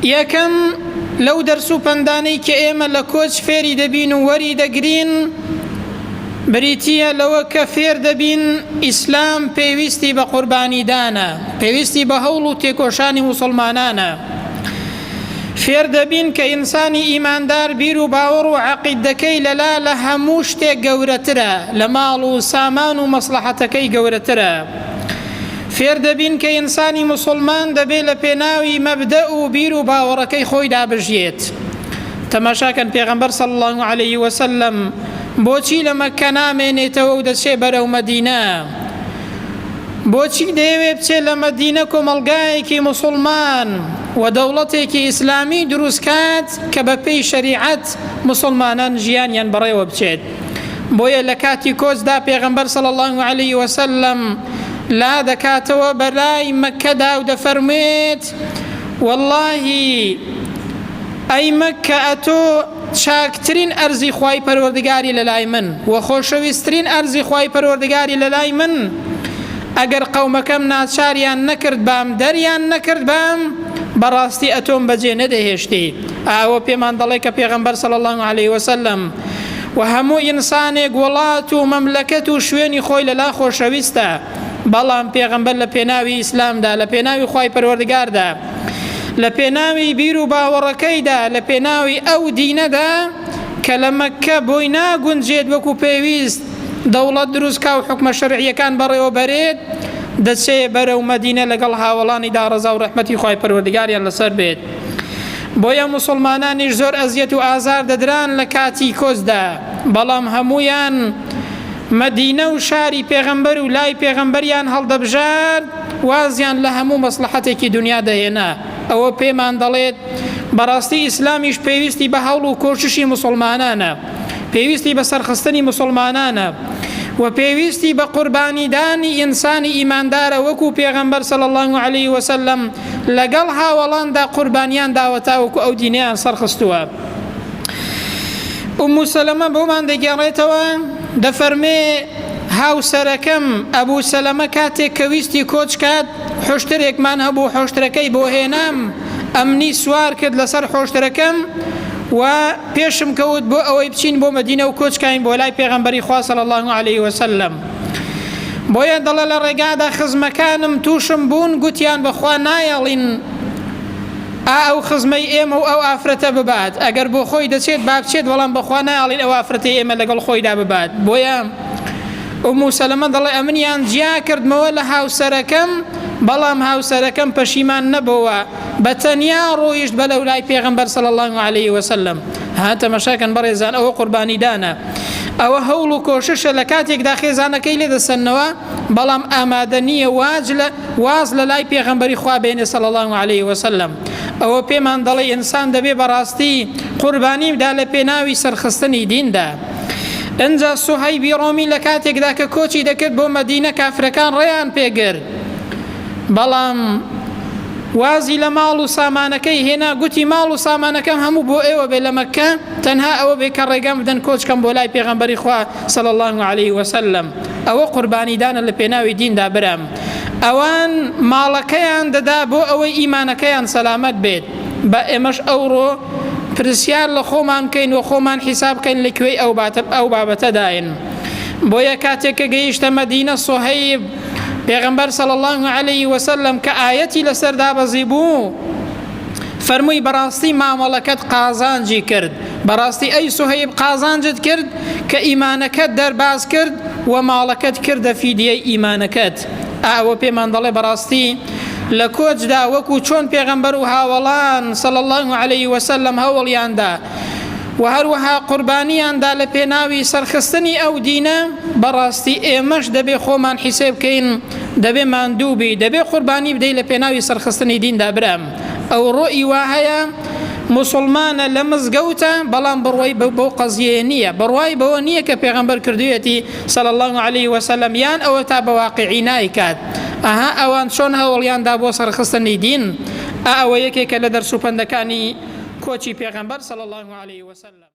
یەکەم لەو دەرس و پەندانەی کە ئێمە لە کۆچ فێری دەبین و وەری دەگرین بریتیە لەوە کە فێر دەبین ئیسلام پێویستی بە قوربانیدانە، پێویستی بە هەوڵ و تێکۆشانی موسڵمانانە. فێر دەبین کە ئینسانی ئیماندار بیر و باوەڕ و عەقیدەکەی لەلا لە هەموو شتێک گەورەترە، لە ماڵ و سامان و مەسلەحەتەکەی گەورەترە. فێر دەبین کە ئینسانی موسڵمان دەبێت لە پێناوی مەبدە و بیر و باوەڕەکەی خۆی دابژێت. تەماشاکەن پێغەمبەر صلی الله علیه وسلم بۆچی لە مەککە نامێنێتەوە و دەچێت بەرەو مەدینە؟ بۆچی دەیەوێت بچێت لە مەدینە کۆمەڵگایەکی موسڵمان و دەوڵەتێکی ئیسلامی دروستکات کە بە پێی شەریعەت موسڵمانان ژیانیان بەڕێوە بچێت؟ بۆیە لە کاتی کۆچدا پێغەمبەر صلی الله علیه وسلم لا دەکاتەوە بەلای مەککەدا و دەفەرمێت وەڵڵاهی ئەی مەککە ئەتۆ چاکترین ئەرزی خوای پەروەردگاری لەلای من و خۆشەویستترین ئەرزی خوای پەروەردگاری لەلای من، ئەگەر قەومەکەم ناچاریان نەکرد بام دەریان نەکرد بام بەڕاستی ئەتۆم بەجێ نەدەهێشتی. ئەوە پێمان دەڵێ کە پێغەمبەر صلی الله علیه وسلم و هەموو ئینسانێک وڵات و مەملەکەت و شوێنی خۆی لەلا خۆشەویستە، بەڵام پێغەمبەر لە پێناوی ئیسلامدا، لە پێناوی خوای پەروەردگاردا، لە پێناوی بیر و باوەڕەکەیدا، لە پێناوی ئەو دینەدا کە لە مەککە بۆی ناگونجێت وەکو پێویست دەوڵەت دروستکا و حکمە شەرعیەکان بەڕێوە بەرێت، دەچێت بەرەو مەدینە لەگەڵ هاوڵانی داڕەزا و ڕەحمەتی خوای پەروەردگاریان لەسەر بێت. بۆیە موسڵمانانیش زۆر ئەزیەت و ئازار دەدران لە کاتی کۆچدا، بەڵام هەمویان مەدینە و شاری پێغەمبەر و لای پێغەمبەریان هەڵدەبژار، وازیان لە هەموو مەسلەحەتێکی دنیا دەهێنا. ئەوە پێمان دەڵێت بەڕاستی ئیسلامیش پێویستی بە هەوڵ و کۆششی موسڵمانانە، پێویستی بە سەرخستنی موسڵمانانە و پێویستی بە قوربانیدانی ئینسانی ئیماندارە وەکو پێغەمبەر صلی الله علیه وسلم لەگەڵ هاوڵاندا قوربانیان داوەتا وەکو ئەو دینیان سەرخستووە. ئومو سەلەمە بۆمان دەگێڕێتەوە دەفەرمێ هاوسەرەکەم ئەبوو سەلەمە کاتێک کە ویستی کۆچ کات حۆشترێکمان هەبوو، حۆشترەکەی بۆ هێنام، ئەمنی سوار کرد لەسەر حۆشترەکەم و پێشم کەوت بۆ ئەوەی بچین بۆ مەدینە و کۆچکین بۆ لای پێغەمبەری خوا صلی الله علیه وسلم. بۆیە دەڵێ لە ڕێگادا خزمەکانم تووشم بوون، گوتیان بەخوا نایەڵین ئەو خزمەی ئێمە و ئەو ئافرەتە ببات، ئەگەر بۆ خۆی دەچێت با بچێت، بەڵام بەخوا نایەڵین ئەو ئافرەتەی ئێمە لەگەڵ خۆیدا ببات. بۆیە ئومو سەلەمە دەڵێ ئەمنیان جیا کردمەوە لە هاوسەرەکەم، بەڵام هاوسەرەکەم پەشیمان نەبەوە، بە تەنیا ڕۆیشت بە لەو لای پێغەمبەر صلی الله علیه وسلم. هاتەمەشاکەن بەڕێزان، ئەوە قوربانیدانە، ئەوە هەوڵ و کۆششە لە کاتێکدا خێزانەکەی لێ دەسەنەوە، بەڵام ئامادە نییە واز لە لای پێغەمبەری خوا بێنێ صلی الله علیه وسلم. ئەوە پێمان دەڵێ ئینسان دەبێ بەڕاستی قوربانی بدا لە پێناوی سەرخستنی دیندا. ئەنجا سوهەیبی ڕۆمی لە کاتێکدا کە کۆچی دەکرد بۆ مەدینە کافرەکان ڕێیان پێگرت، بەڵام وازی لە ماڵ و سامانەکەی هێنا، گوتی ماڵ و سامانەکەم هەموو بۆ ئێوە بێ لە مەککە، تەنها ئەوە بێ کە ڕێگەم بدەن کۆچکەم بۆ لای پێغەمبەری خوا صلی الله علیه وسلم. ئەوە قوربانیدانە لە پێناوی دیندا برام. ئەوان ماڵەکەیان دەدا بۆ ئەوەی ئیمانەکەیان سەلامەت بێت. بە ئێمەش ئەوڕۆ پرسیار لە خۆمان بکەین و خۆمان حیساب بکەین لەکوێی ئەو بابەتەداین. بۆیە کاتێک کە گەیشتە مەدینە سوهەیب، پێغەمبەر صلی الله علیه وسلم کە ئایەتی لەسەر دابەزی بوو، فەرمووی بەڕاستی مامەڵەکەت قازانجی کرد، بەڕاستی ئەی سوهەیب قازانجت کرد کە ئیمانەکەت دەرباز کرد و ماڵەکەت کردە فیدیەی ئیمانەکەت. ئەوە پێمان دەڵێ بەڕاستی لە کۆچدا وەکو چۆن پێغەمبەر و هاوڵان صلی الله علیه وسلم هەوڵیاندا و هەروەها قوربانیاندا لە پێناوی سەرخستنی ئەو دینە، بەڕاستی ئێمەش دەبێ خۆمان حیسێب بکەین، دەبێ ماندووبی، دەبێ قوربانی بدەین لە پێناوی سەرخستنی دیندا برام. ئەو ڕۆئی وا هەیە مسلمانە لە مزگەوتە، بەڵام بڕوای بۆ قەزیە نییە، بڕوای بەوە نییە کە پێغەمبەر کردوێتی صلی الله علیه وسلم، یان ئەوە تا بە واقعی نایکات. ئەها ئەوان چۆن هەوڵیاندا بۆ سەرخستنی دین. ئەوە یەکێکە لە دەرس و پەندەکانی کۆچی پێغەمبەر صلی الله علیه وسلم.